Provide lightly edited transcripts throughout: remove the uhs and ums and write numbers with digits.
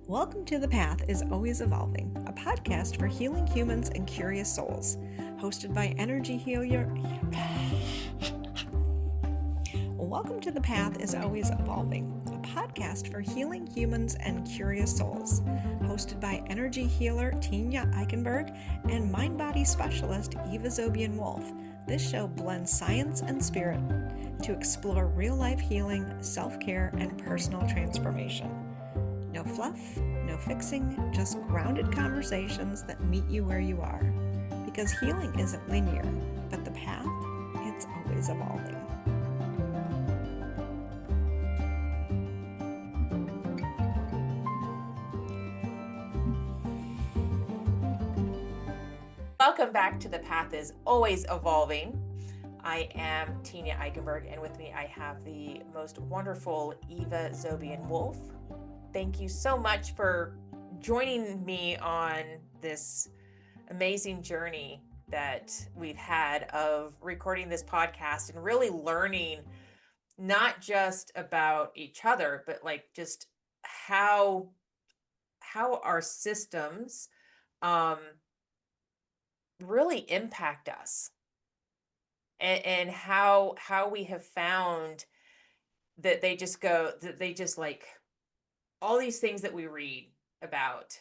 Welcome to The Path is Always Evolving, a podcast for healing humans and curious souls, hosted by energy healer. Welcome to The Path is Always Evolving, a podcast for healing humans and curious souls, hosted by energy healer Tenya Eichenberg and mind-body specialist Eva Zobian-Wolf. This show blends science and spirit to explore real-life healing, self-care, and personal transformation. No fluff, no fixing, just grounded conversations that meet you where you are. Because healing isn't linear, but the path, it's always evolving. Welcome back to The Path is Always Evolving. I am Tenya Eichenberg, and with me I have the most wonderful Eva Zobian-Wolf. Thank you so much for joining me on this amazing journey that we've had of recording this podcast and really learning not just about each other, but like just how our systems really impact us, and how we have found that they just like all these things that we read about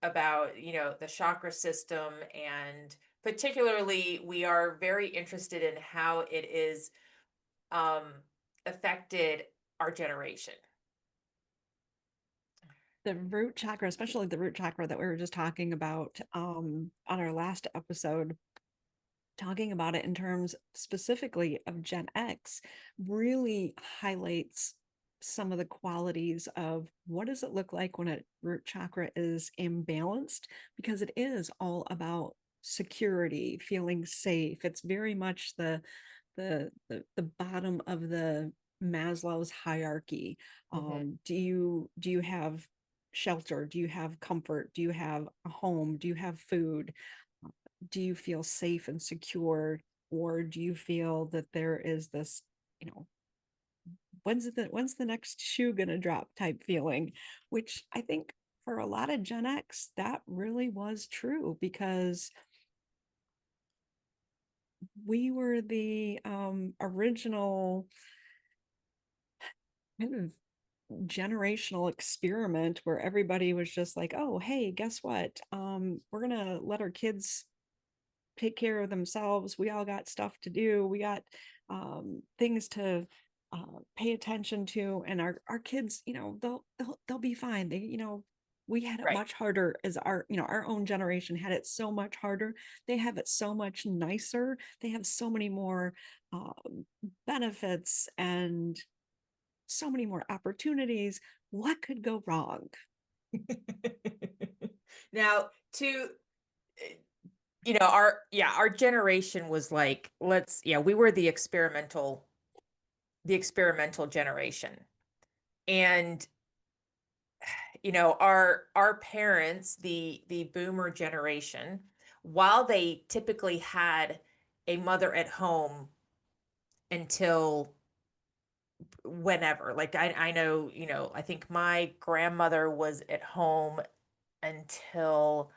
the chakra system, and particularly we are very interested in how it is affected our generation. The root chakra, especially the root chakra that we were just talking about on our last episode, talking about it in terms specifically of Gen X, really highlights some of the qualities of what does it look like when a root chakra is imbalanced, because it is all about security, feeling safe. It's very much the bottom of the Maslow's hierarchy. Do you have shelter? Do you have comfort? Do you have a home? Do you have food? Do you feel safe and secure, or do you feel that there is this, when's the next shoe gonna drop type feeling? Which I think for a lot of Gen X, that really was true, because we were the original kind of generational experiment where everybody was just like, oh, hey, guess what? We're gonna let our kids take care of themselves. We all got stuff to do. We got things to pay attention to, and our kids, they'll be fine. We had it much harder as our own generation had it so much harder. They have it so much nicer. They have so many more benefits and so many more opportunities. What could go wrong? Now, our generation was like, we were the experimental generation. And our parents, the boomer generation, while they typically had a mother at home until whenever, like I know, I think my grandmother was at home until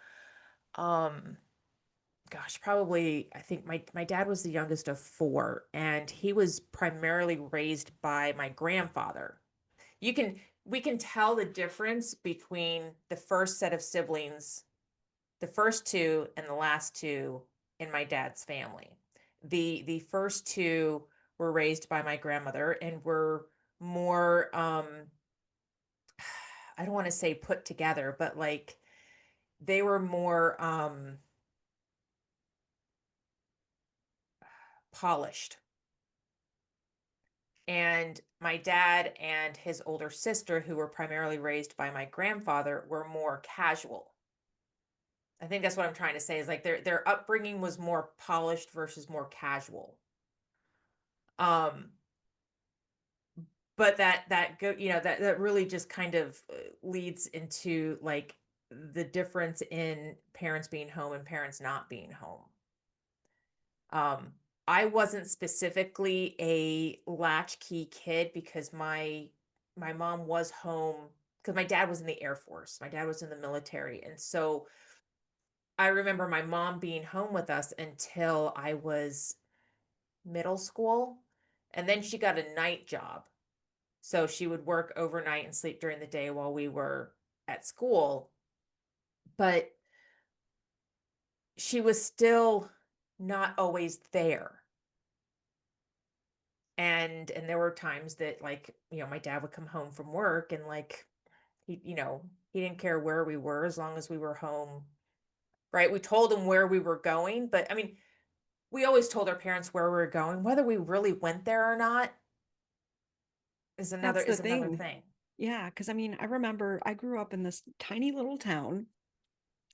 probably, I think my dad was the youngest of four, and he was primarily raised by my grandfather. We can tell the difference between the first set of siblings, the first two and the last two in my dad's family. The first two were raised by my grandmother and were more I don't want to say put together, but like they were more polished. And my dad and his older sister, who were primarily raised by my grandfather, were more casual. I think that's what I'm trying to say, is like their upbringing was more polished versus more casual. But that really just kind of leads into like the difference in parents being home and parents not being home. I wasn't specifically a latchkey kid because my mom was home because my dad was in the Air Force. My dad was in the military. And so I remember my mom being home with us until I was middle school. And then she got a night job. So she would work overnight and sleep during the day while we were at school. But she was still not always there. And there were times that, like, my dad would come home from work and, like, he didn't care where we were as long as we were home, right? We told him where we were going, but I mean, we always told our parents where we were going. Whether we really went there or not is another That's the is another thing. thing. Yeah, because I mean, I remember I grew up in this tiny little town,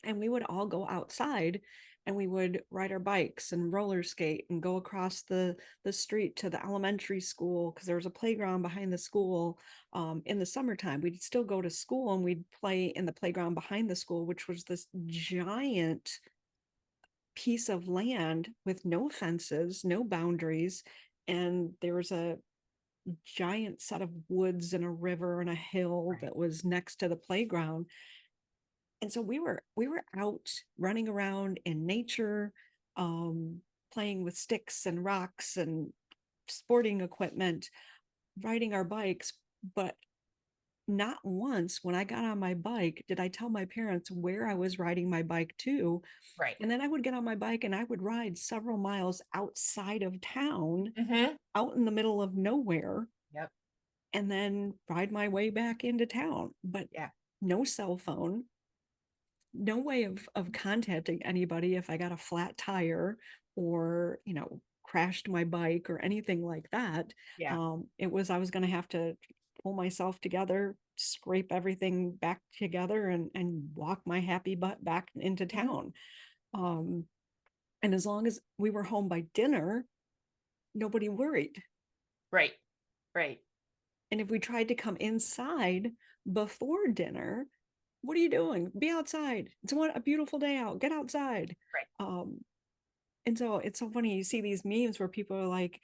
and we would all go outside and we would ride our bikes and roller skate and go across the street to the elementary school, because there was a playground behind the school. In the summertime, we'd still go to school and we'd play in the playground behind the school, which was this giant piece of land with no fences, no boundaries. And there was a giant set of woods and a river and a hill Right. that was next to the playground. And so we were out running around in nature, um, playing with sticks and rocks and sporting equipment, riding our bikes. But not once when I got on my bike did I tell my parents where I was riding my bike to. Right. And then I would get on my bike and I would ride several miles outside of town, Mm-hmm. out in the middle of nowhere, Yep. and then ride my way back into town. But Yeah. no cell phone, no way of contacting anybody if I got a flat tire or, crashed my bike or anything like that. Yeah. It was, I was going to have to pull myself together, scrape everything back together, and walk my happy butt back into Mm-hmm. town. Um, and as long as we were home by dinner, nobody worried. Right. Right. And if we tried to come inside before dinner, what are you doing? Be outside. It's a beautiful day out. Get outside. Right. Um, and so it's so funny. You see these memes where people are like,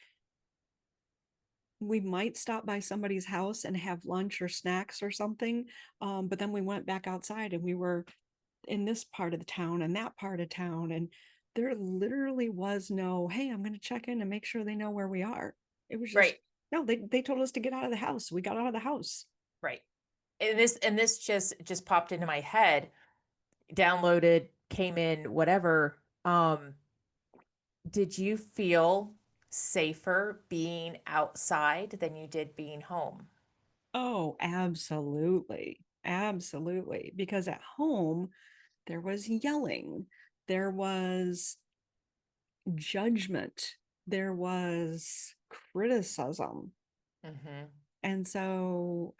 we might stop by somebody's house and have lunch or snacks or something. But then we went back outside and we were in this part of the town and that part of town. And there literally was no, hey, I'm going to check in and make sure they know where we are. It was just, Right. no, they told us to get out of the house. We got out of the house. Right. And this just popped into my head. Downloaded, came in, whatever. Did you feel safer being outside than you did being home? Oh, absolutely. Absolutely. Because at home, there was yelling, there was judgment, there was criticism. Mm-hmm. And so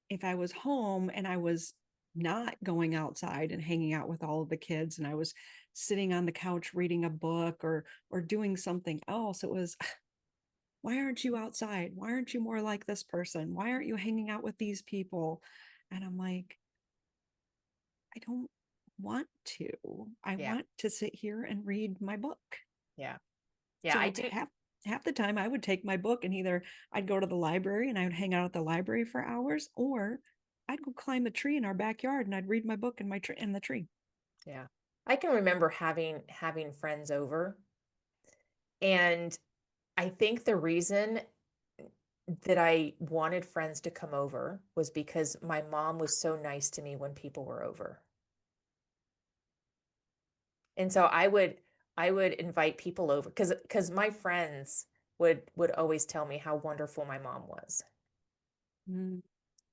if I was home and I was not going outside and hanging out with all of the kids and I was sitting on the couch reading a book or doing something else, it was, why aren't you outside? Why aren't you more like this person? Why aren't you hanging out with these people? And I'm like, I don't want to. I Yeah. want to sit here and read my book. Yeah. Yeah. I So do. half the time I would take my book and either I'd go to the library and I would hang out at the library for hours, or I'd go climb a tree in our backyard and I'd read my book in my tree in the tree. Yeah. I can remember having friends over, and I think the reason that I wanted friends to come over was because my mom was so nice to me when people were over. And so I would invite people over because my friends would always tell me how wonderful my mom was. Mm.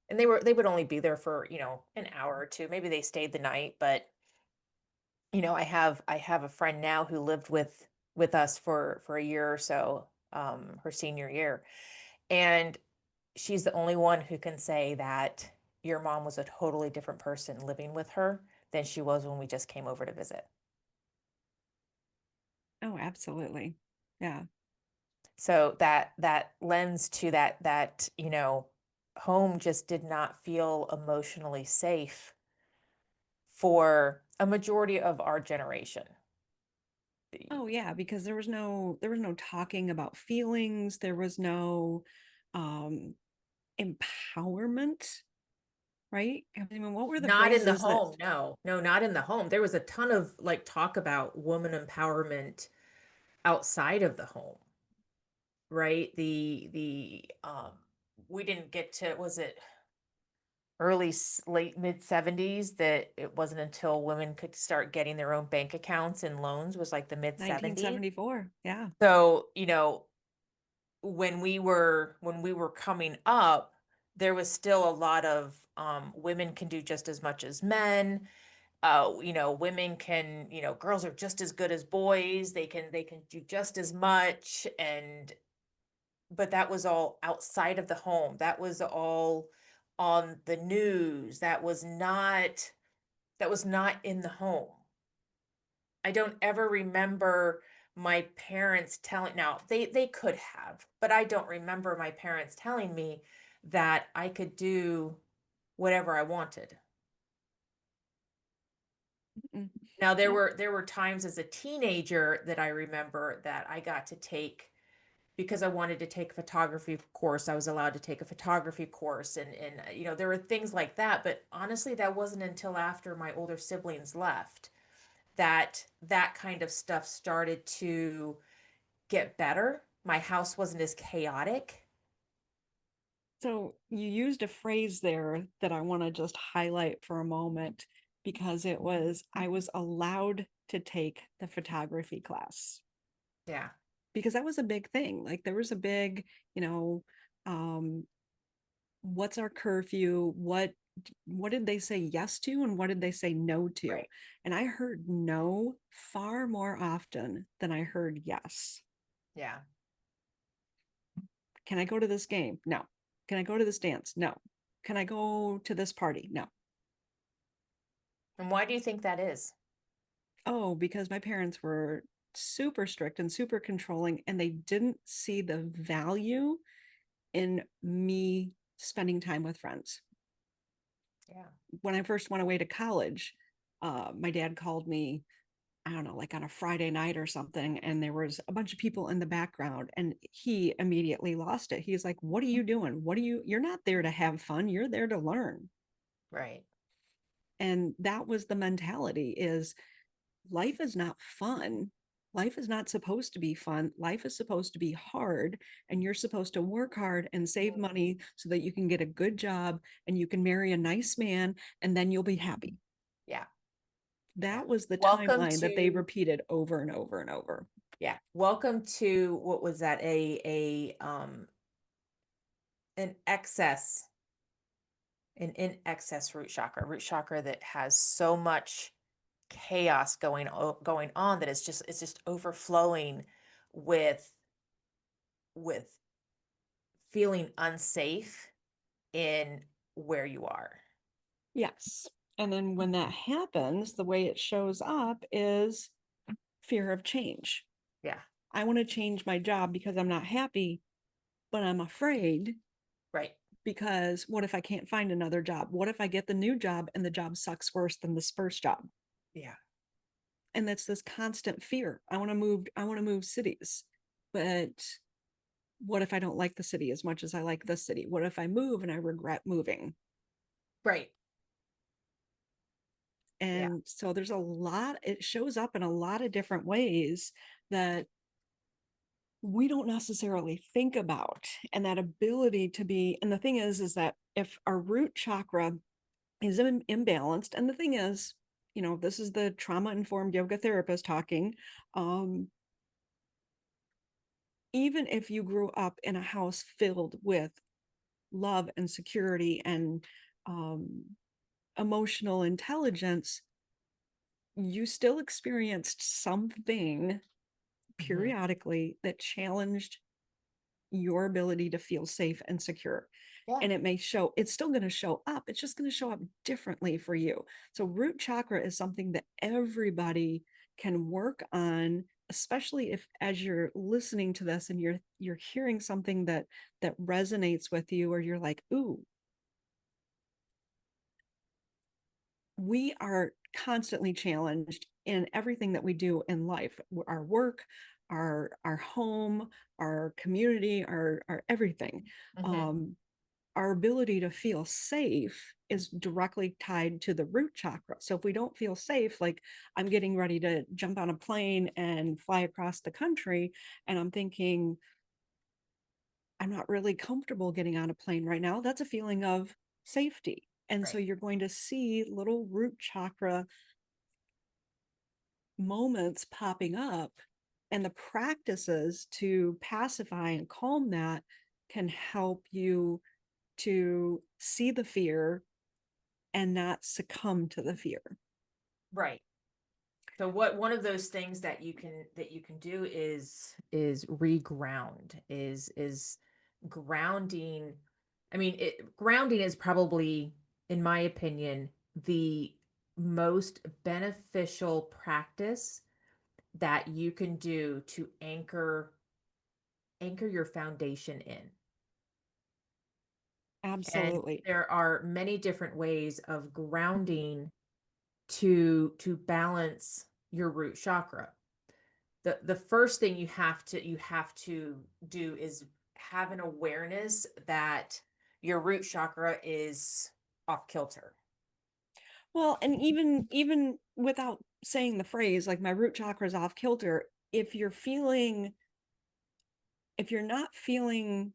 And they would only be there for, an hour or two. Maybe they stayed the night, but I have a friend now who lived with us for a year or so, her senior year. And she's the only one who can say that your mom was a totally different person living with her than she was when we just came over to visit. Oh, absolutely. Yeah. So that lends to that home just did not feel emotionally safe for a majority of our generation. Oh yeah, because there was no talking about feelings. There was no um empowerment, right? I mean, what were the Not in the phrases that home. No, no, not in the home. There was a ton of like talk about woman empowerment outside of the home, right? We didn't get to, was it late mid 70s that it wasn't until women could start getting their own bank accounts and loans was like the mid 70s. 1974? Yeah. So, when we were coming up, there was still a lot of women can do just as much as men. Women can, girls are just as good as boys. They can do just as much. And but that was all outside of the home. That was all on the news. That was not in the home. I don't ever remember my parents telling, now they could have, but I don't remember my parents telling me that I could do whatever I wanted. Mm. Now there Nope. were there were times as a teenager that I remember that I got to take, because I wanted to take a photography course. I was allowed to take a photography course, and there were things like that, but honestly that wasn't until after my older siblings left that that kind of stuff started to get better. My house wasn't as chaotic. So you used a phrase there that I want to just highlight for a moment because it was, I was allowed to take the photography class Yeah. because that was a big thing. Like there was a big, you know, um, what's our curfew? What did they say yes to and what did they say no to? Right. And I heard no far more often than I heard yes. Yeah. Can I go to this game? No. Can I go to this dance? No. Can I go to this party? No. And why do you think that is? Oh, because my parents were super strict and super controlling, and they didn't see the value in me spending time with friends. Yeah. When I first went away to college, my dad called me, I don't know, like on a Friday night or something, and there was a bunch of people in the background, and he immediately lost it. He's like, "What are you doing? You're not there to have fun, you're there to learn." Right. And that was the mentality is life is not fun. Life is not supposed to be fun. Life is supposed to be hard, and you're supposed to work hard and save money so that you can get a good job and you can marry a nice man, and then you'll be happy. Yeah. Yeah. That was the Welcome timeline that they to repeated over and over and over. Yeah. Welcome to, what was that? An excess, an in excess root chakra that has so much chaos going on that it's just overflowing with with feeling unsafe in where you are. Yes. And then when that happens, the way it shows up is fear of change. Yeah. I want to change my job because I'm not happy, but I'm afraid Right. because what if I can't find another job? What if I get the new job and the job sucks worse than this first job? Yeah. And that's this constant fear. I want to move cities. But what if I don't like the city as much as I like this city? What if I move and I regret moving? Right. Yeah. And so there's a lot, it shows up in a lot of different ways that we don't necessarily think about. And that ability to be, and the thing is that if our root chakra is imbalanced, and the thing is, this is the trauma informed yoga therapist talking. Um, Even if you grew up in a house filled with love and security and um, emotional intelligence, you still experienced something Hmm. periodically that challenged your ability to feel safe and secure. Yeah. And it's still going to show up. It's just going to show up differently for you. So, root chakra is something that everybody can work on, especially if as you're listening to this and you're hearing something that resonates with you, or you're like, ooh, we are constantly challenged in everything that we do in life, our work, our home, our community, our everything. Hmm. um our ability to feel safe is directly tied to the root chakra. So if we don't feel safe, like I'm getting ready to jump on a plane and fly across the country, and I'm thinking, I'm not really comfortable getting on a plane right now, that's a feeling of safety. And so Right. you're going to see little root chakra moments popping up, and the practices to pacify and calm that can help you to see the fear and not succumb to the fear. Right. So what one of those things that you can do is reground, is grounding. I mean, grounding is probably, in my opinion, the most beneficial practice that you can do to anchor your foundation in. And Absolutely. there are many different ways of grounding to balance your root chakra. The first thing you have to do is have an awareness that your root chakra is off kilter. Well, and even without saying the phrase, like my root chakra is off kilter, if you're not feeling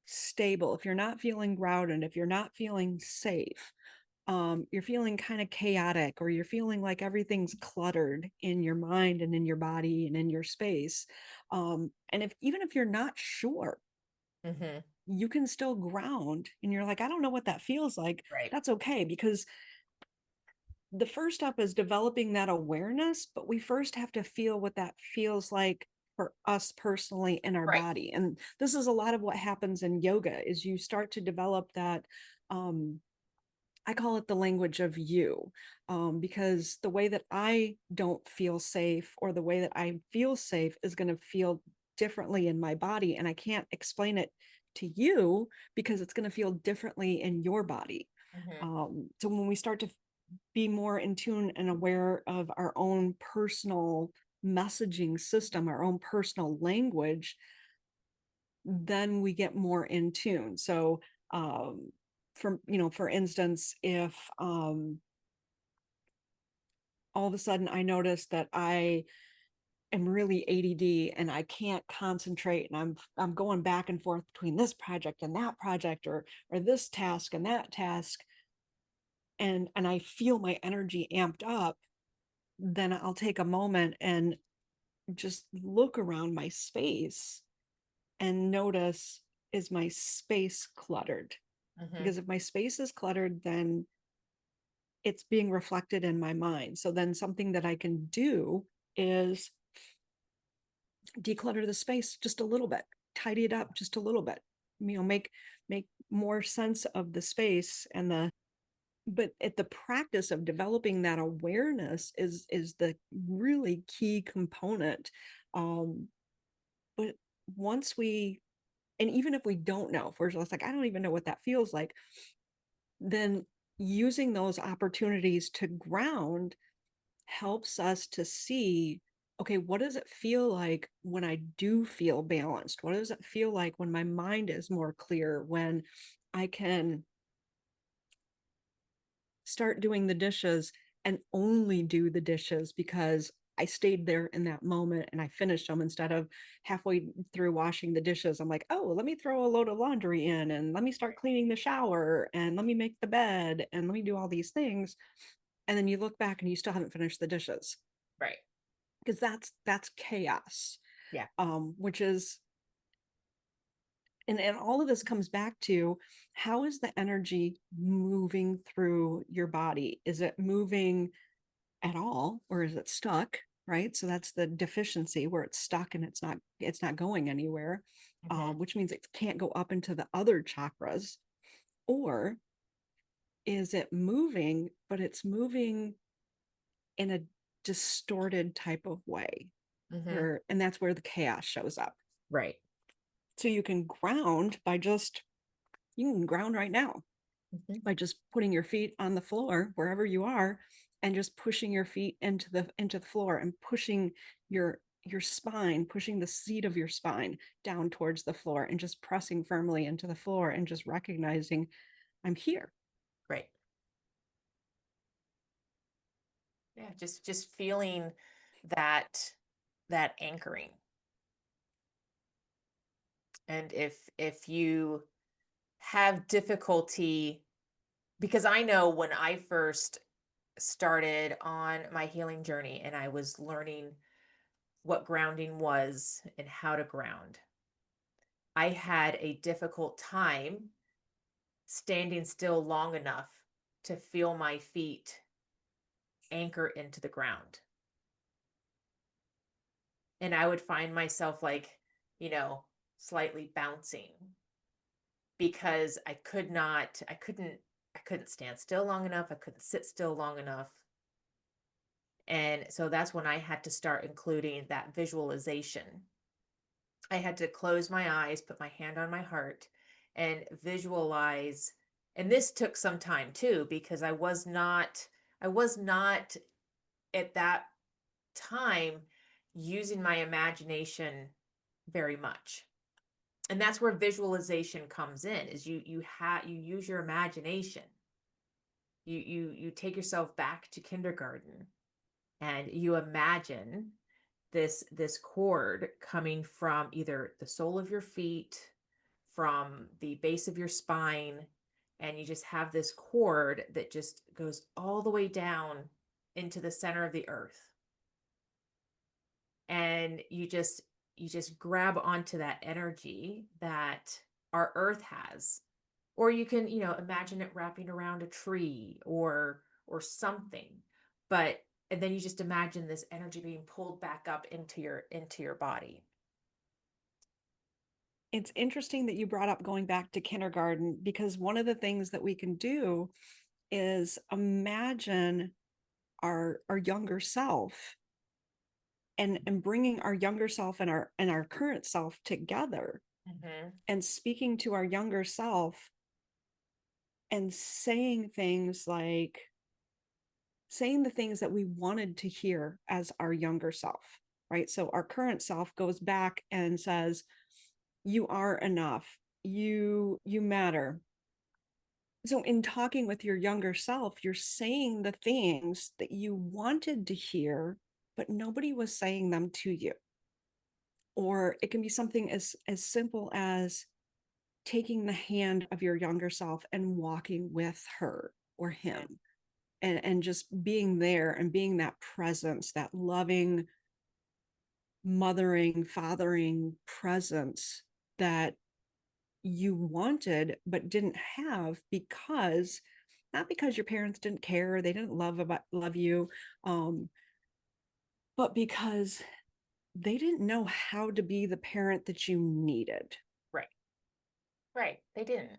stable, if you're not feeling grounded, if you're not feeling safe, you're feeling kind of chaotic, or you're feeling like everything's cluttered in your mind and in your body and in your space. And if even if you're not sure, Mm-hmm. you can still ground, and you're like, I don't know what that feels like. Right. That's okay, because the first step is developing that awareness, but we first have to feel what that feels like for us personally in our Right. body. And this is a lot of what happens in yoga, is you start to develop that, um, I call it the language of you, because the way that I don't feel safe, or the way that I feel safe, is going to feel differently in my body. And I can't explain it to you because it's going to feel differently in your body. Mm-hmm. So when we start to be more in tune and aware of our own personal messaging system, our own personal language, then we get more in tune. So, for instance, if all of a sudden I notice that I am really ADD and I can't concentrate, and I'm going back and forth between this project and that project, or this task and that task, and I feel my energy amped up, then I'll take a moment and just look around my space and notice, is my space cluttered? Mm-hmm. Because if my space is cluttered, then it's being reflected in my mind. So then something that I can do is declutter the space just a little bit, tidy it up just a little bit, make more sense of the space and the but at the practice of developing that awareness is the really key component. um but once we and even if we don't know, if we're just like, I don't even know what that feels like, then using those opportunities to ground helps us to see, okay, what does it feel like when I do feel balanced? What does it feel like when my mind is more clear, when I can start doing the dishes and only do the dishes because I stayed there in that moment and I finished them, instead of halfway through washing the dishes, I'm like, oh, let me throw a load of laundry in, and let me start cleaning the shower, and let me make the bed, and let me do all these things. And then you look back and you still haven't finished the dishes, Right. because that's chaos. Yeah. Which is, and all of this comes back to, how is the energy moving through your body? Is it moving at all, or is it stuck? Right, so that's the deficiency, where it's stuck and it's not going anywhere, Mm-hmm. which means it can't go up into the other chakras. Or is it moving, but it's moving in a distorted type of way, Mm-hmm. where and that's where the chaos shows up. Right. So you can ground by just you can ground right now Mm-hmm. by just putting your feet on the floor wherever you are, and just pushing your feet into the floor, and pushing your your spine, pushing the seat of your spine down towards the floor and just pressing firmly into the floor and just recognizing I'm here. Right. Yeah, just feeling that anchoring. And if you have difficulty, because I know when I first started on my healing journey and I was learning what grounding was and how to ground, I had a difficult time standing still long enough to feel my feet anchor into the ground. And I would find myself like, slightly bouncing because I couldn't stand still long enough. I couldn't sit still long enough. And so that's when I had to start including that visualization. I had to close my eyes, put my hand on my heart, and visualize. And this took some time too, because I was not at that time using my imagination very much. And that's where visualization comes in, is you use your imagination. You take yourself back to kindergarten and you imagine this cord coming from either the sole of your feet, from the base of your spine, and you just have this cord that just goes all the way down into the center of the earth. And you just grab onto that energy that our earth has. Or you can, imagine it wrapping around a tree or something. But and then you just imagine this energy being pulled back up into your body. It's interesting that you brought up going back to kindergarten, because one of the things that we can do is imagine our younger self and bringing our younger self and our current self together, Mm-hmm. and speaking to our younger self and saying the things that we wanted to hear as our younger self, right? So our current self goes back and says, you are enough, you matter. So in talking with your younger self, you're saying the things that you wanted to hear, but nobody was saying them to you. Or it can be something as simple as taking the hand of your younger self and walking with her or him, and just being there and being that presence, that loving, mothering, fathering presence that you wanted but didn't have, because not because your parents didn't care, they didn't love you, but because they didn't know how to be the parent that you needed. Right. Right. They didn't.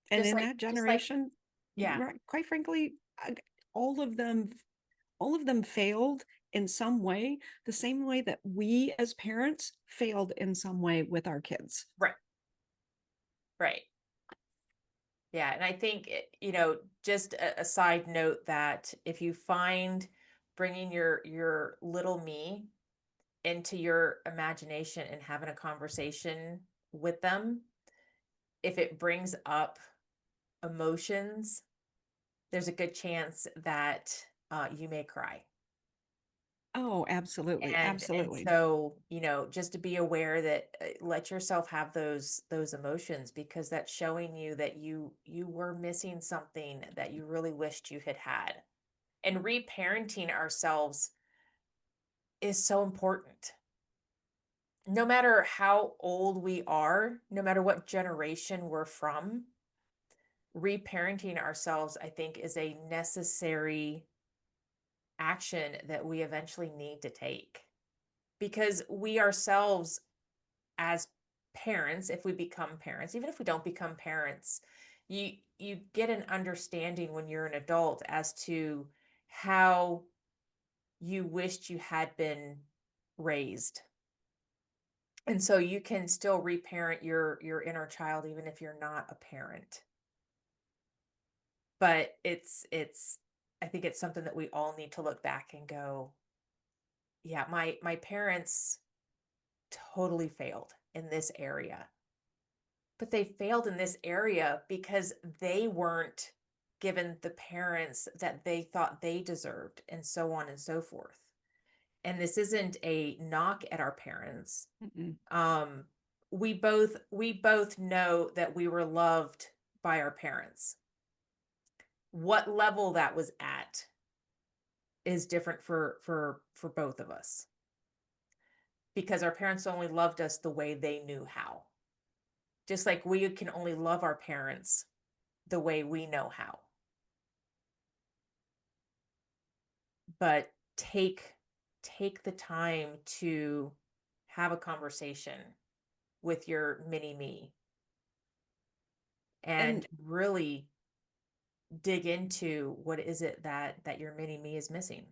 And Just in like that just like generation, yeah. right, quite frankly, all of them failed in some way, the same way that we as parents failed in some way with our kids. Right. Right. Yeah, and I think, just a side note, that if you find bringing your little me into your imagination and having a conversation with them, if it brings up emotions, there's a good chance that you may cry. Oh, absolutely, And absolutely. so, just to be aware that, let yourself have those emotions, because that's showing you that you were missing something that you really wished you had had. And reparenting ourselves is so important. No matter how old we are, no matter what generation we're from, reparenting ourselves, I think, is a necessary action that we eventually need to take, because we ourselves, as parents, if we become parents, even if we don't become parents, you get an understanding when you're an adult as to how you wished you had been raised. And so you can still reparent your inner child even if you're not a parent. But it's I think it's something that we all need to look back and go, yeah, my parents totally failed in this area. But they failed in this area because they weren't given the parents that they thought they deserved, and so on and so forth. And this isn't a knock at our parents. Mm-mm. Um, we both know that we were loved by our parents. What level that was at is different for both of us, because our parents only loved us the way they knew how. Just like we can only love our parents the way we know how. But take the time to have a conversation with your mini me And and really dig into what is it that your mini me is missing.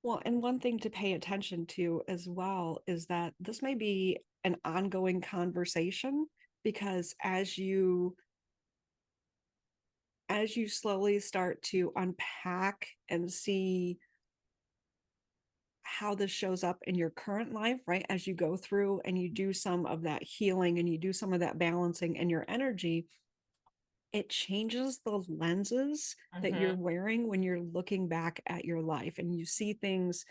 well, and one thing to pay attention to as well is that this may be an ongoing conversation, because as you slowly start to unpack and see how this shows up in your current life, right? As you go through and you do some of that healing and you do some of that balancing in your energy, it changes the lenses that you're Mm-hmm. wearing when you're looking back at your life, and you see things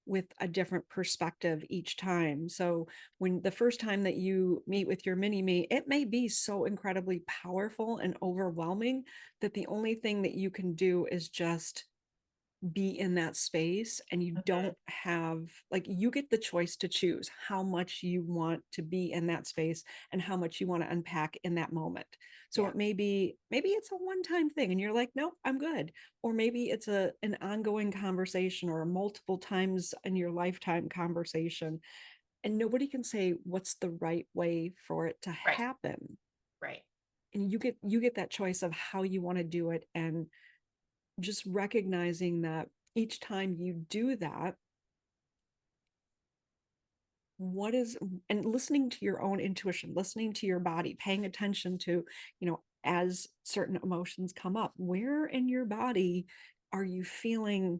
with a different perspective each time. So when the first time that you meet with your mini me, it may be so incredibly powerful and overwhelming that the only thing that you can do is just be in that space, and you Mm-hmm. don't have, like, you get the choice to choose how much you want to be in that space and how much you want to unpack in that moment. So Yeah. it may be, maybe it's a one-time thing and you're like, nope, I'm good. Or maybe it's an ongoing conversation or a multiple times in your lifetime conversation, and nobody can say what's the right way for it to Right. happen. Right. And you get that choice of how you want to do it, and just recognizing that each time you do that, what is, and listening to your own intuition, listening to your body, paying attention to, as certain emotions come up, where in your body are you feeling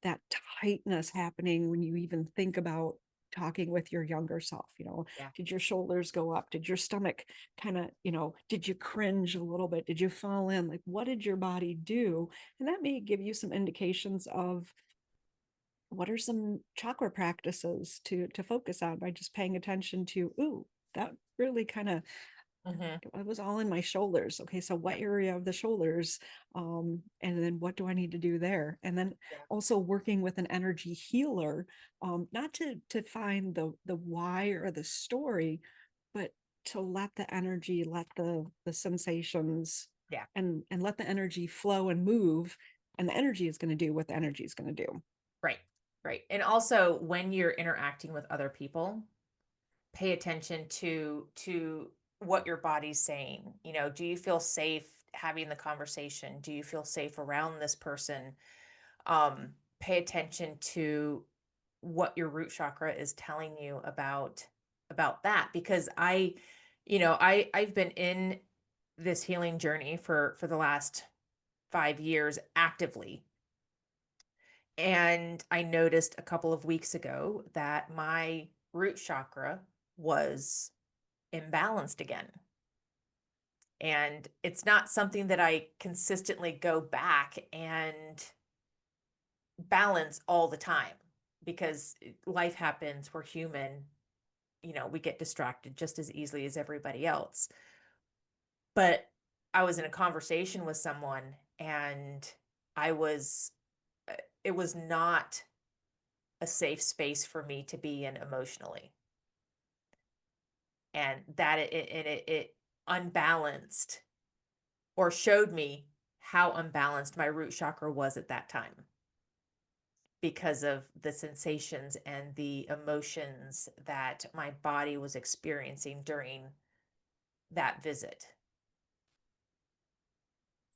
that tightness happening when you even think about talking with your younger self? Yeah. Did your shoulders go up? Did your stomach kind of, did you cringe a little bit? Did you fall in? Like, what did your body do? And that may give you some indications of what are some chakra practices to focus on by just paying attention to, ooh, that really kind of, Mm-hmm. it was all in my shoulders. Okay, so what Yeah. area of the shoulders, and then what do I need to do there? And then Yeah. also working with an energy healer, not to find the why or the story, but to let the energy, let the sensations, Yeah. and let the energy flow and move, and the energy is going to do what the energy is going to do. Right. Right. And also when you're interacting with other people, pay attention to what your body's saying. Do you feel safe having the conversation? Do you feel safe around this person? Pay attention to what your root chakra is telling you about that, because I've been in this healing journey for the last 5 years actively. And I noticed a couple of weeks ago that my root chakra was imbalanced again. And it's not something that I consistently go back and balance all the time, because life happens. We're human. We get distracted just as easily as everybody else. But I was in a conversation with someone, and I was, it was not a safe space for me to be in emotionally. And that it unbalanced, or showed me how unbalanced my root chakra was at that time, because of the sensations and the emotions that my body was experiencing during that visit.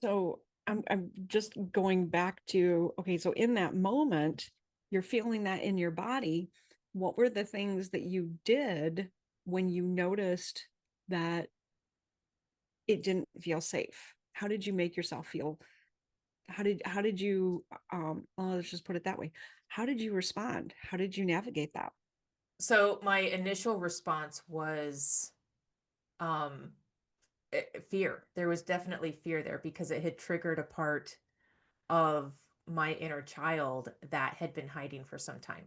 So I'm just going back to, okay, so in that moment, you're feeling that in your body. What were the things that you did when you noticed that it didn't feel safe? How did you make yourself feel how did you well, let's just put it that way. How did you respond? How did you navigate that? So my initial response was um fear. There was definitely fear there because it had triggered a part of my inner child that had been hiding for some time.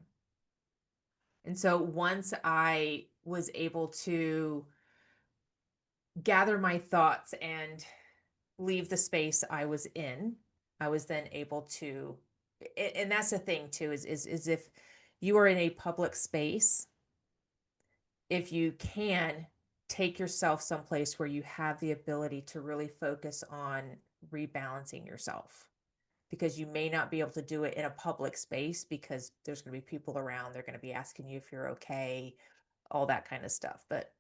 And so once I was able to gather my thoughts and leave the space I was in, I was then able to, and that's the thing too, is if you are in a public space, if you can take yourself someplace where you have the ability to really focus on rebalancing yourself, because you may not be able to do it in a public space because there's going to be people around, they're going to be asking you if you're okay, all that kind of stuff. But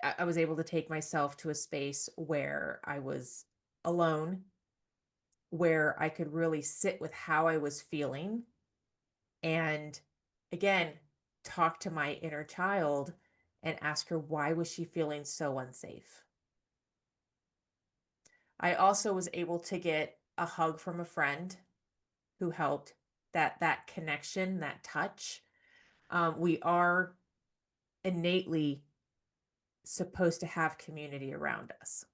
I was able to take myself to a space where I was alone, where I could really sit with how I was feeling and, again, talk to my inner child and ask her why was she feeling so unsafe. I also was able to get a hug from a friend who helped, that connection, that touch. We are innately supposed to have community around us.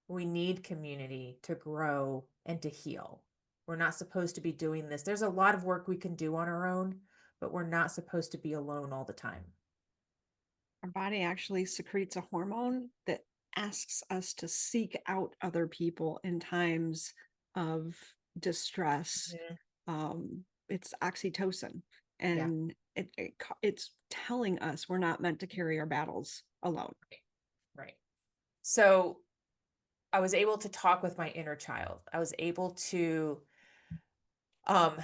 We need community to grow and to heal. We're not supposed to be doing this. There's a lot of work we can do on our own, but we're not supposed to be alone all the time. Our body actually secretes a hormone that asks us to seek out other people in times of distress. Mhm. It's oxytocin, Yeah, and it's telling us we're not meant to carry our battles alone. right. So I was able to talk with my inner child. I was able to um,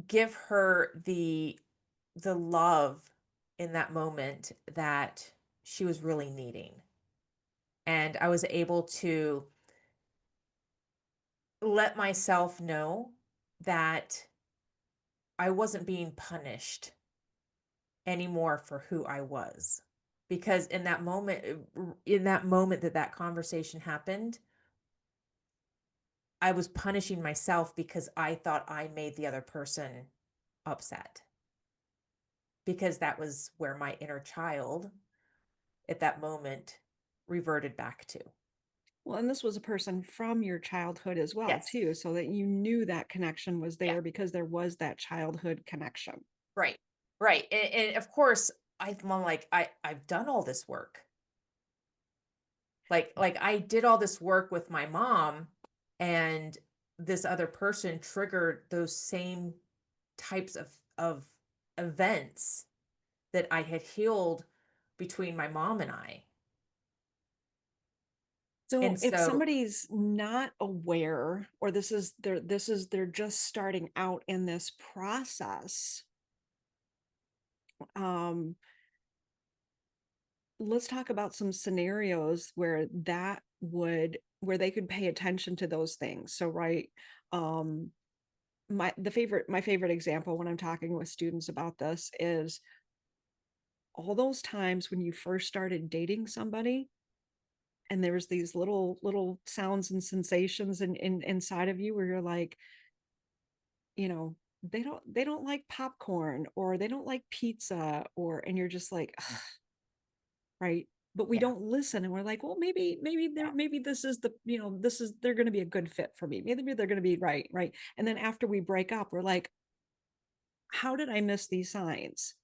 give her the love in that moment that she was really needing. And I was able to let myself know that I wasn't being punished anymore for who I was. Because in that moment that that conversation happened, I was punishing myself because I thought I made the other person upset. Because that was where my inner child at that moment reverted back to. Well, and this was a person from your childhood as well, Yes. too, so that you knew that connection was Yeah. there because there was that childhood connection. Right. Right. And of course, I'm like, I've done all this work. Like I did all this work with my mom, and this other person triggered those same types of events that I had healed between my mom and I. So And if so, somebody's not aware, or they're just starting out in this process, um, let's talk about some scenarios where they could pay attention to those things. So right, um, my favorite example when I'm talking with students about this is all those times when you first started dating somebody and there was these little sounds and sensations inside of you where you're like, you know, they don't like popcorn or they don't like pizza, or and you're just like, ugh, right? But we yeah, don't listen, and we're like, well, maybe this is the, this is, they're going to be a good fit for me. Maybe they're going to be right. And then after we break up, we're like, how did I miss these signs?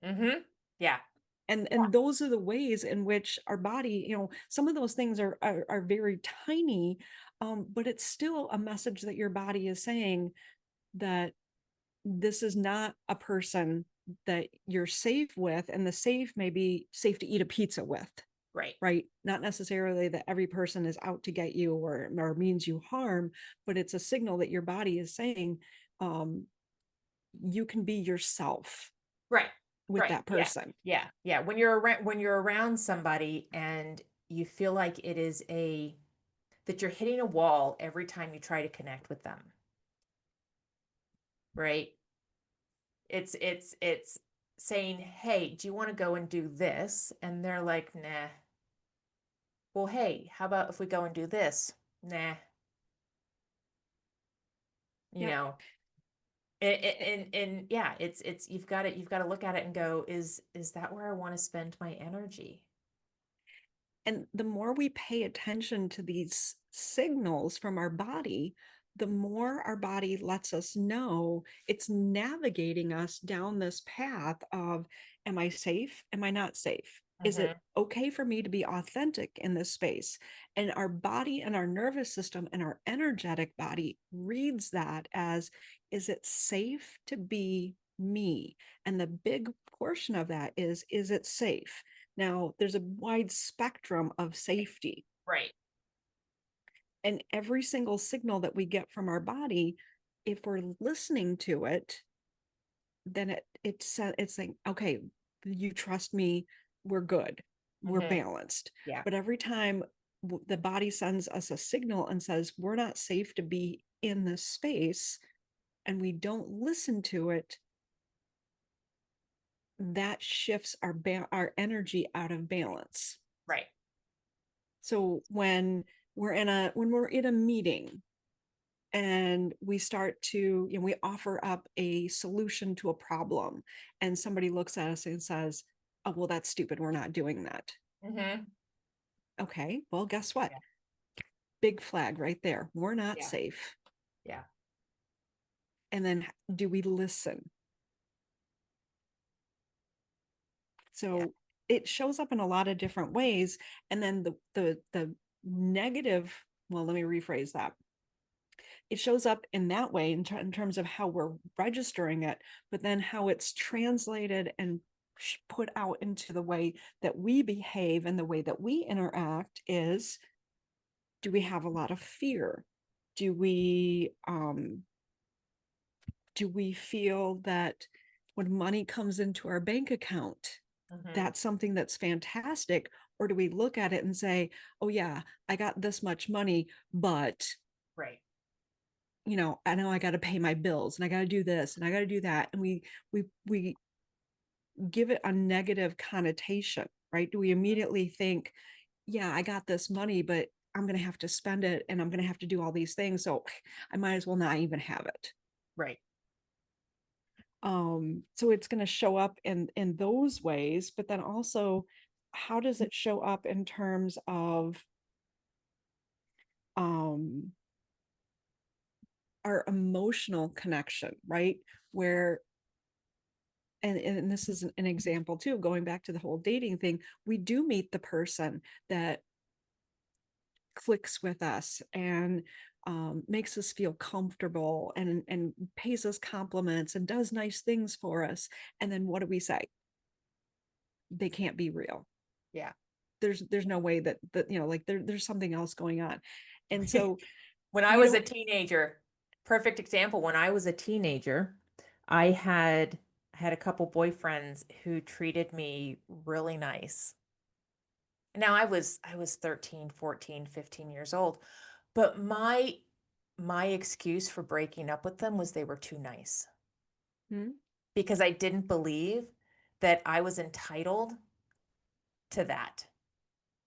yeah. Yeah. And those are the ways in which our body, some of those things are very tiny, but it's still a message that your body is saying that this is not a person that you're safe with, and the safe may be safe to eat a pizza with, Right. right? Not necessarily that every person is out to get you or means you harm, but it's a signal that your body is saying, um, you can be yourself Right. with Right. that Yeah. person. Yeah. Yeah. When you're around somebody and you feel like it is that you're hitting a wall every time you try to connect with them, right? It's saying, "Hey, do you want to go and do this?" And they're like, "Nah." Well, hey, how about if we go and do this? Nah. you Yep. know. And yeah, it's you've got to look at it and go, is that where I want to spend my energy? And the more we pay attention to these signals from our body, the more our body lets us know it's navigating us down this path of, am I safe? Am I not safe? Is it Mm-hmm. okay for me to be authentic in this space? And our body and our nervous system and our energetic body reads that as, is it safe to be me? And the big portion of that is it safe? Now, there's a wide spectrum of safety, Right. and every single signal that we get from our body, if we're listening to it, then it's like, okay, you trust me, we're good, we're Mm-hmm. balanced. Yeah. But every time the body sends us a signal and says we're not safe to be in this space, and we don't listen to it, that shifts our energy out of balance. Right. So when we're in a meeting and we start to, we offer up a solution to a problem, and somebody looks at us and says, oh, well, that's stupid, we're not doing that. Mm-hmm. Okay, well, guess what? Yeah. Big flag right there. We're not Yeah. safe. Yeah. And then do we listen? Yeah. So it shows up in a lot of different ways. And then the negative, well, let me rephrase that. It shows up in that way in terms of how we're registering it, but then how it's translated and put out into the way that we behave and the way that we interact is, do we have a lot of fear? Do we feel that when money comes into our bank account, Mm-hmm. that's something that's fantastic? Or do we look at it and say, oh yeah, I got this much money, but Right. I know I got to pay my bills and I got to do this and I got to do that. And we give it a negative connotation, right? Do we immediately think, yeah, I got this money, but I'm going to have to spend it and I'm going to have to do all these things. So I might as well not even have it. Right. So it's going to show up in those ways, but then also, how does it show up in terms of um our emotional connection, right? Where, and this is an example too, going back to the whole dating thing, we do meet the person that clicks with us and makes us feel comfortable and pays us compliments and does nice things for us, and then what do we say? They can't be real. Yeah. There's no way that like there's something else going on. And so When I we was a don't. teenager, perfect example, when I was a teenager, I had a couple boyfriends who treated me really nice. Now I was 13, 14, 15 years old, but my excuse for breaking up with them was they were too nice Hmm? because I didn't believe that I was entitled to that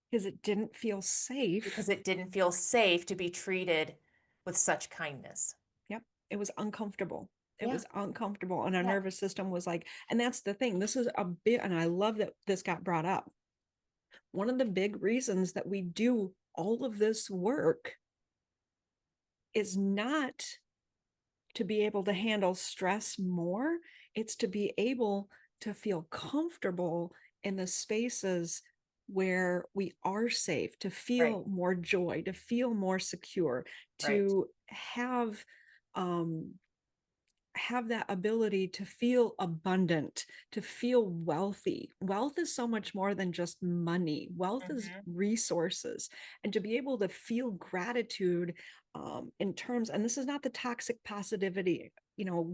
Because it didn't feel safe. because it didn't feel safe to be treated with such kindness. Yep, it was uncomfortable. It Yeah. was uncomfortable, and our Yeah. nervous system was like, and that's the thing, this is a bit, and I love that this got brought up. One of the big reasons that we do all of this work is not to be able to handle stress more, it's to be able to feel comfortable in the spaces where we are safe, to Right. feel more joy, to feel more secure, Right. to um have that ability to feel abundant, to feel wealthy. Wealth is so much more than just money. Wealth is Mm-hmm. resources. And to be able to feel gratitude in terms, and this is not the toxic positivity,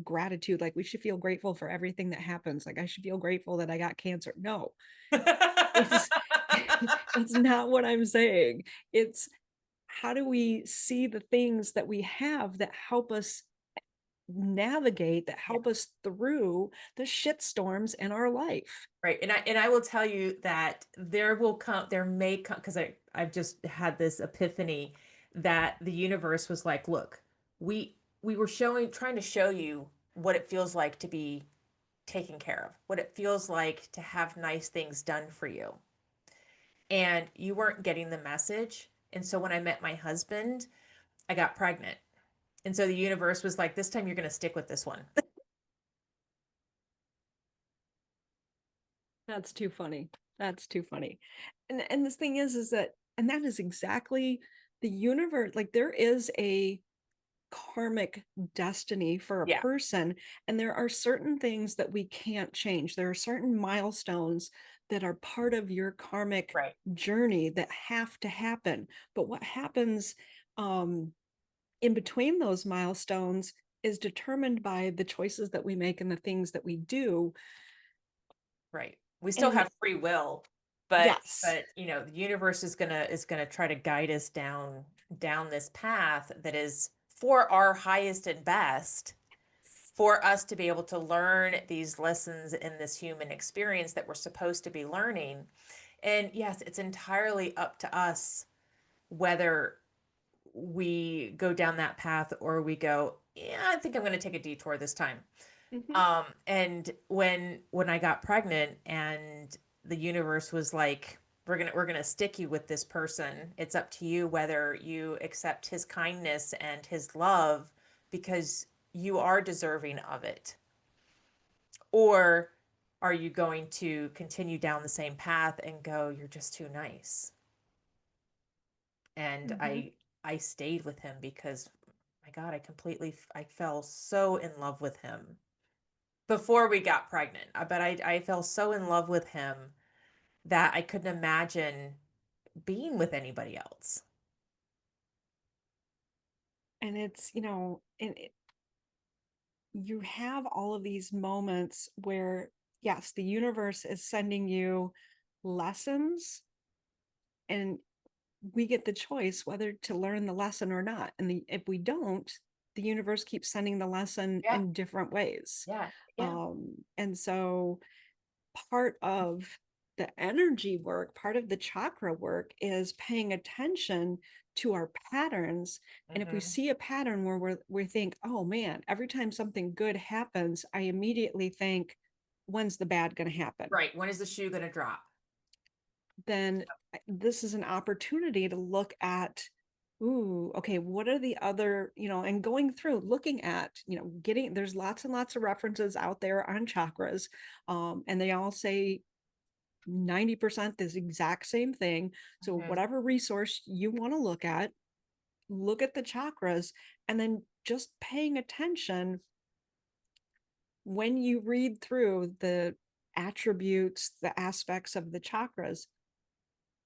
gratitude, like we should feel grateful for everything that happens. Like I should feel grateful that I got cancer. No, it's, that's not what I'm saying. It's, how do we see the things that we have that help us navigate, that Yeah. help us through the shit storms in our life? Right. And I will tell you that there may come because I've just had this epiphany that the universe was like, look, we we were trying to show you what it feels like to be taken care of, what it feels like to have nice things done for you. And you weren't getting the message. And so when I met my husband, I got pregnant. And so the universe was like, this time you're going to stick with this one. That's too funny. That's too funny. And this thing is that, and that is exactly the universe. Like there is a karmic destiny for a Yeah. person, and there are certain things that we can't change. There are certain milestones that are part of your karmic Right. journey that have to happen. But what happens in between those milestones is determined by the choices that we make and the things that we do. Right. We still And have free will, but yes. you know, the universe is gonna try to guide us down this path that is for our highest and best, for us to be able to learn these lessons in this human experience that we're supposed to be learning. And yes, it's entirely up to us whether we go down that path or we go, yeah, I think I'm going to take a detour this time. Mhm. And when I got pregnant and the universe was like, we're gonna stick you with this person. It's up to you whether you accept his kindness and his love because you are deserving of it. Or are you going to continue down the same path and go, you're just too nice? And Mhm. I stayed with him because my God, I fell so in love with him before we got pregnant. But I fell so in love with him that I couldn't imagine being with anybody else. And it's, and you have all of these moments where, yes, the universe is sending you lessons, and we get the choice whether to learn the lesson or not. And if we don't, the universe keeps sending the lesson Yeah, in different ways. yeah, yeah. And so part of the energy work, part of the chakra work is paying attention to our patterns. And if we Hmm. see a pattern where we think, oh man, every time something good happens, I immediately think, when's the bad going to happen? Right. When is the shoe going to drop? Then this is an opportunity to look at, ooh, okay, what are the other, and going through looking at, getting, there's lots and lots of references out there on chakras, and they all say 90% this exact same thing. So Hmm. whatever resource you want to look at the chakras, and then just paying attention when you read through the attributes, the aspects of the chakras,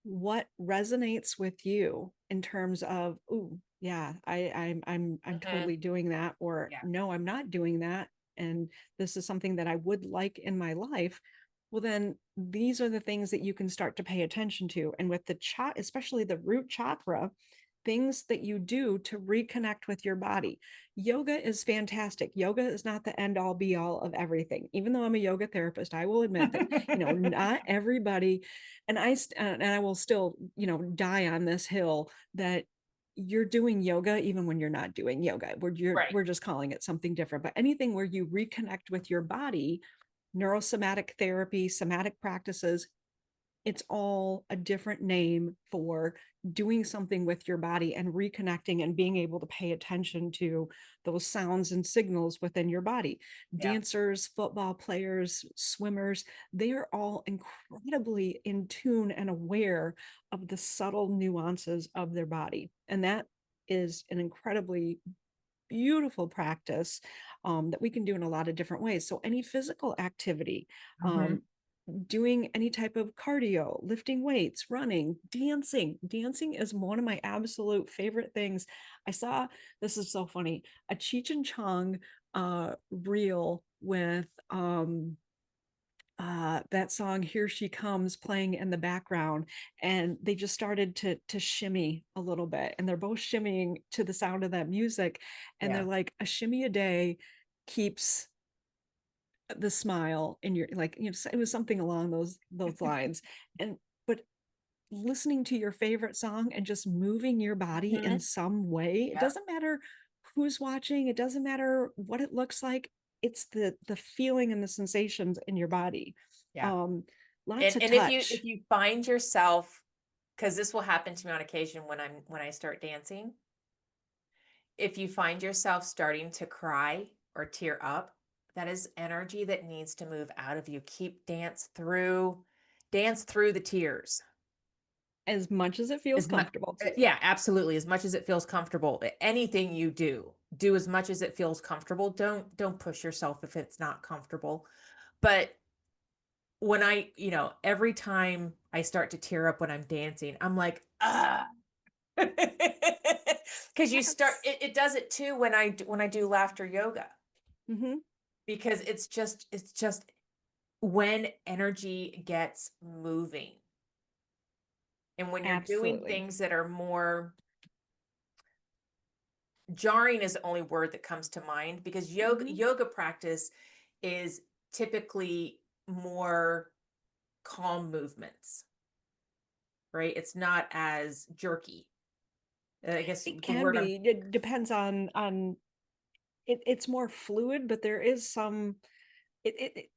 what resonates with you in terms of, ooh, yeah, I'm Hmm. totally doing that, or Yeah. no, I'm not doing that, and this is something that I would like in my life. Well, then these are the things that you can start to pay attention to. And with the especially the root chakra, things that you do to reconnect with your body. Yoga is fantastic. Yoga is not the end all be all of everything. Even though I'm a yoga therapist, I will admit that, not everybody, and I will still, die on this hill that you're doing yoga even when you're not doing yoga. Right. We're just calling it something different. But anything where you reconnect with your body, neurosomatic therapy, somatic practices, it's all a different name for doing something with your body and reconnecting and being able to pay attention to those sounds and signals within your body. Yeah. Dancers, football players, swimmers, they are all incredibly in tune and aware of the subtle nuances of their body. And that is an incredibly beautiful practice, that we can do in a lot of different ways. So any physical activity, Hmm. doing any type of cardio, lifting weights, running, dancing. Dancing is one of my absolute favorite things. I saw, this is so funny, a Cheech and Chong reel with that song "Here She Comes" playing in the background, and they just started to shimmy a little bit, and they're both shimmying to the sound of that music, and they're Yeah. like, a shimmy a day keeps the smile in your, like, it was something along those lines. And but listening to your favorite song and just moving your body Hmm. in some way, it Yep. doesn't matter who's watching. It doesn't matter what it looks like. It's the feeling and the sensations in your body. Yeah. Um, lots And of if touch. you find yourself, because this will happen to me on occasion when I start dancing, if you find yourself starting to cry or tear up, that is energy that needs to move out of you. Keep dance through the tears. As much as it feels As much, comfortable to you. yeah, absolutely. As much as it feels comfortable, anything you do as much as it feels comfortable. Don't push yourself if it's not comfortable. But when every time I start to tear up when I'm dancing, I'm like, ah. Because you start, Yes. it does it too when I do laughter yoga, Mm-hmm. because it's just when energy gets moving, and when you're doing Absolutely. things that are more jarring is the only word that comes to mind, because Mm-hmm. yoga practice is typically more calm movements, right? It's not as jerky. I guess It the can word I'm be. It depends on it's more fluid, but there is some it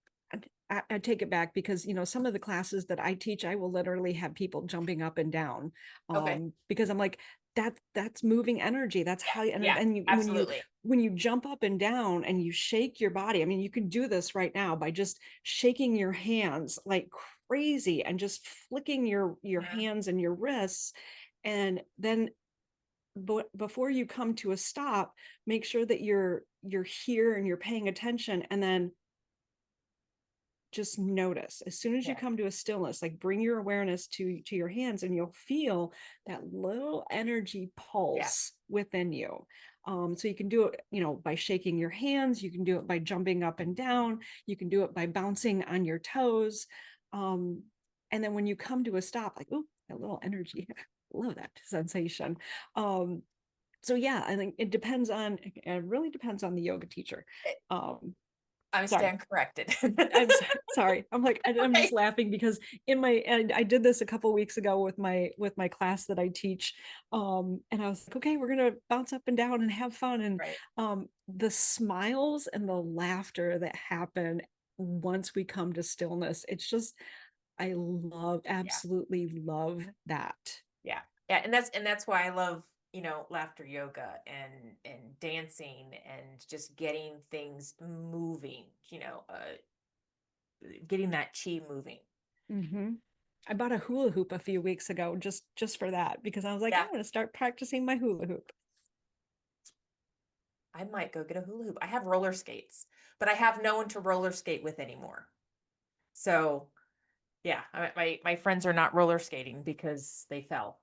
I take it back, because some of the classes that I teach, I will literally have people jumping up and down, okay. because I'm like, that's moving energy. That's Yeah, how you, yeah, and absolutely. when you jump up and down and you shake your body. I mean, you can do this right now by just shaking your hands like crazy and just flicking your Mhm. hands and your wrists, and then before you come to a stop, make sure that you're here and you're paying attention, and then just notice as soon as you Yeah, come to a stillness, like bring your awareness to your hands, and you'll feel that little energy yeah, pulse within you. So you can do it, by shaking your hands. You can do it by jumping up and down. You can do it by bouncing on your toes. um, and then when you come to a stop, like, oh, that little energy, love that sensation. um, so yeah, I think it really depends on the yoga teacher. um, I Sorry, stand corrected. I'm sorry. I'm like, I'm just Okay. laughing because and I did this a couple weeks ago with my class that I teach. And I was like, okay, we're gonna bounce up and down and have fun. And Right. the smiles and the laughter that happen once we come to stillness, it's just, I Yeah. absolutely love that. Yeah. Yeah. And that's why I love, laughter yoga and dancing and just getting things moving, getting that chi moving. Hmm. I bought a hula hoop a few weeks ago just for that, because I was like, I'm Yeah. going to start practicing my hula hoop. I might go get a hula hoop. I have roller skates, but I have no one to roller skate with anymore. So yeah, my friends are not roller skating because they fell.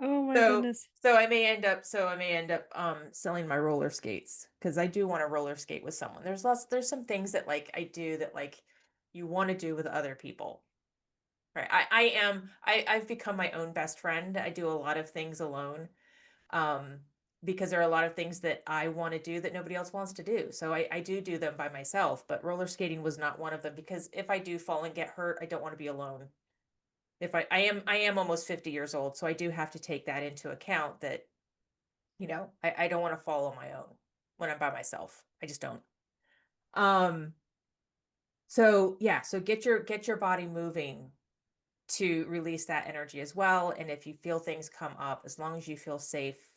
Oh my So goodness. so I may end up selling my roller skates, because I do want to roller skate with someone. There's some things that like I do that like you want to do with other people. Right. I've become my own best friend. I do a lot of things alone. Um because there are a lot of things that I want to do that nobody else wants to do. So I do them by myself, but roller skating was not one of them, because if I do fall and get hurt, I don't want to be alone. If I am almost 50 years old, so I do have to take that into account, that I don't want to fall on my own when I'm by myself. I just don't. Um, so yeah, so get your body moving to release that energy as well. And if you feel things come up, as long as you feel safe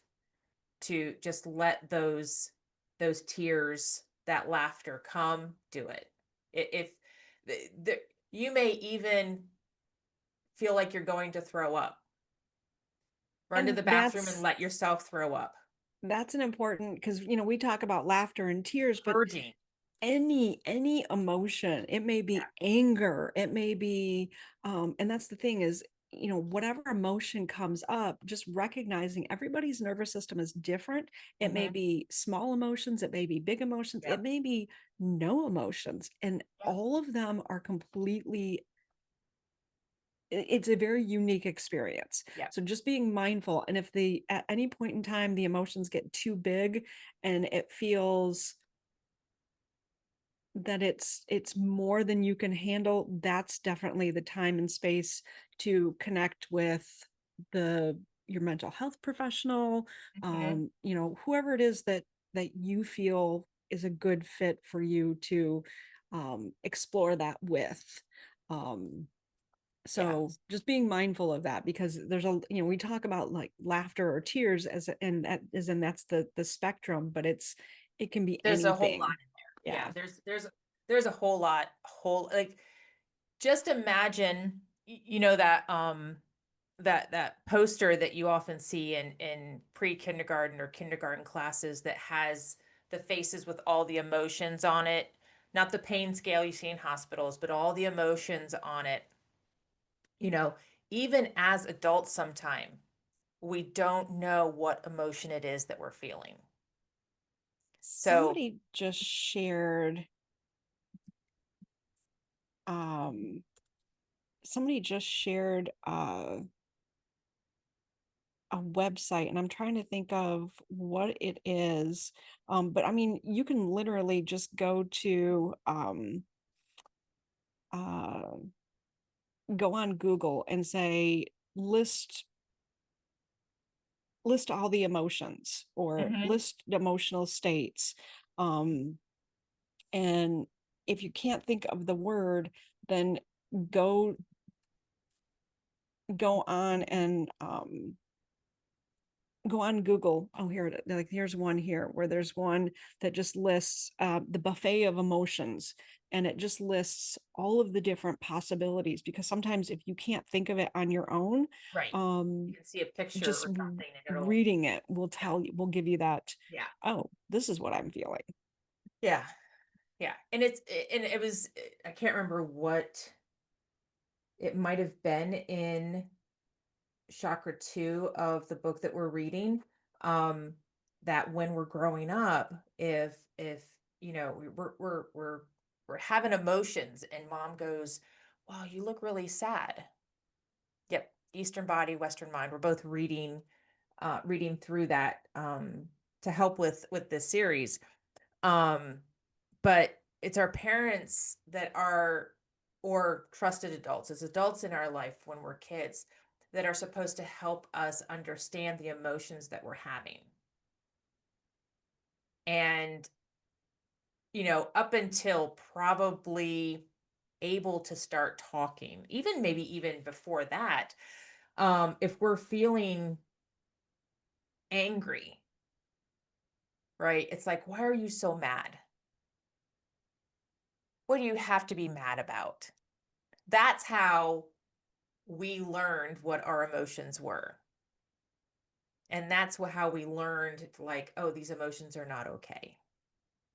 to just let those tears, that laughter come, do it. If you may even feel like you're going to throw up, run to And the bathroom and let yourself throw up. that's an important, because we talk about laughter and tears, but Purging. any emotion, it may Yeah. be anger, it may be, and that's the thing is, whatever emotion comes up, just recognizing everybody's nervous system is different. It may Mm-hmm. be small emotions, it may be big emotions, Yep. it may be no emotions, and Yeah. all of them are completely, it's a very unique experience. Yep. So just being mindful, and if the at any point in time the emotions get too big and it feels that it's more than you can handle, that's definitely the time and space to connect with the your mental health professional, Mhm. whoever it is that you feel is a good fit for you to explore that with. Um, Yeah. so just being mindful of that, because there's we talk about like laughter or tears and that is, and that's the spectrum, but it can be There's a whole lot anything. in there. Yeah. Yeah, there's a whole lot, whole like just imagine that poster that you often see in pre-kindergarten or kindergarten classes that has the faces with all the emotions on it, not the pain scale you see in hospitals, but all the emotions on it. You know, even as adults sometime, we don't know what emotion it is that we're feeling. So, Somebody just shared um somebody just shared a website, and I'm trying to think of what it is. But I mean, you can literally just uh go on Google and say list all the emotions or mhm, list emotional states. Um and if you can't think of the word, then go go on and go on Google. Oh, here, like here's one here where there's one that just lists the buffet of emotions, and it just lists all of the different possibilities. Because sometimes if you can't think of it on your own, right. You um, can see a picture just or something and it'll, reading it will yeah, will give you that. yeah, Oh, this is what I'm feeling. yeah, yeah. And it was, I can't remember what it might have been in chakra 2 of the book that we're reading. Um, that when we're growing up, if we're having emotions and mom goes, "Wow, you look really sad." Yep, Eastern body, Western mind. We're both reading through that to help with this series. Um, but it's our parents that are, or trusted adults, as adults in our life when we're kids, that are supposed to help us understand the emotions that we're having. And, up until probably able to start talking, even maybe even before that, if we're feeling angry, right? It's like, why are you so mad? What do you have to be mad about? That's how we learned what our emotions were. And that's how we learned, like, oh, these emotions are not okay.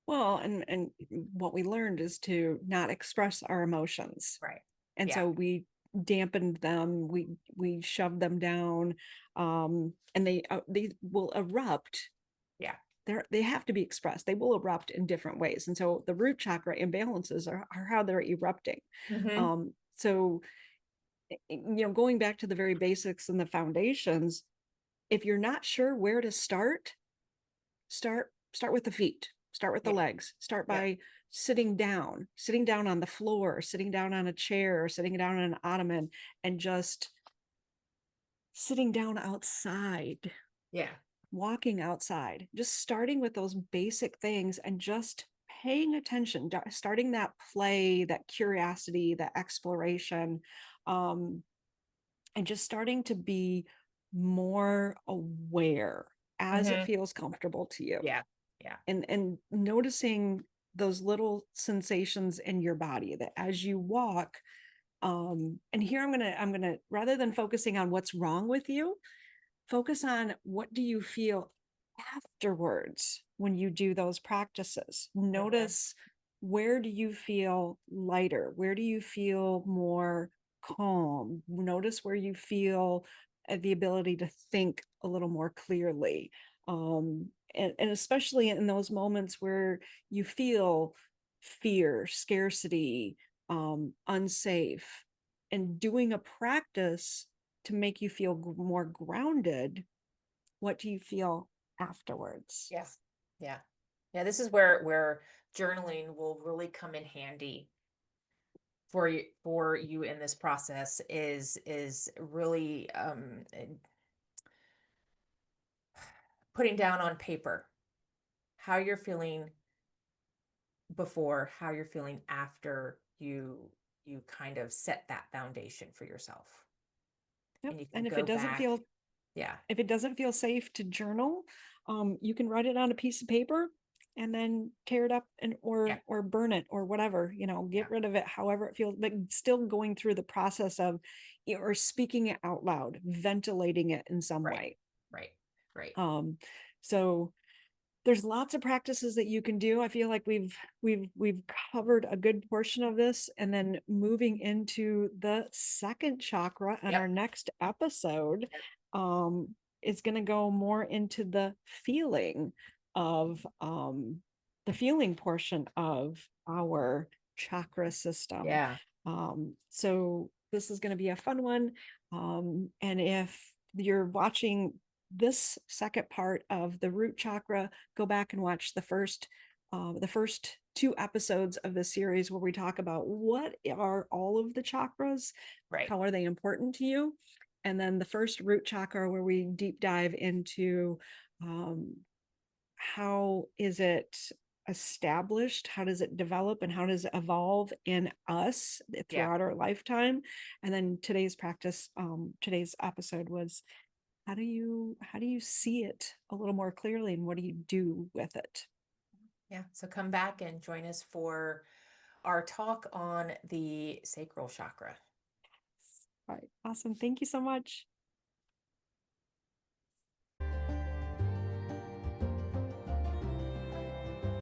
Well, and what we learned is to not express our emotions, Right. and Yeah. so we dampened them, we shoved them down, and they will erupt. Yeah. They have to be expressed. They will erupt in different ways, and so the root chakra imbalances are how they're erupting. Hmm. So going back to the very basics and the foundations, if you're not sure where to start with the feet, start with the Yeah. legs, start Yep. by sitting down on the floor, sitting down on a chair, sitting down on an ottoman, and just sitting down outside, Yeah. walking outside, just starting with those basic things and just paying attention, starting that play, that curiosity, that exploration, um, and just starting to be more aware as it Hmm. feels comfortable to you, Yeah. Yeah. and noticing those little sensations in your body that as you walk. And here I'm gonna, rather than focusing on what's wrong with you, focus on what do you feel afterwards when you do those practices. Hmm. Notice, where do you feel lighter, where do you feel more calm. Notice where you feel the ability to think a little more clearly. And especially in those moments where you feel fear, scarcity, unsafe, and doing a practice to make you feel more grounded. What do you feel afterwards? Yeah. Yeah. Yeah. This is where journaling will really come in handy for you in this process, is really putting down on paper how you're feeling before, how you're feeling after you kind of set that foundation for yourself. Yep. And you can And go back. Yeah. if it doesn't feel safe to journal, you can write it on a piece of paper and then tear it up and Yeah. or burn it or whatever, get rid of it however it feels, but still going through the process of or speaking it out loud, ventilating it in some Right. way. Right. Right. So there's lots of practices that you can do. I feel like we've covered a good portion of this, and then moving into the second chakra in our next episode is going to go more into the feeling of the feeling portion of our chakra system. Yeah. So this is going to be a fun one. And if you're watching this second part of the root chakra, go back and watch the first 2 episodes of the series where we talk about what are all of the chakras, Right. how are they important to you, and then the first root chakra where we deep dive into how is it established, how does it develop, and how does it evolve in us throughout our lifetime. And then today's episode was how do you see it a little more clearly, and what do you do with it? Yeah. So come back and join us for our talk on the sacral chakra. All right, awesome. Thank you so much.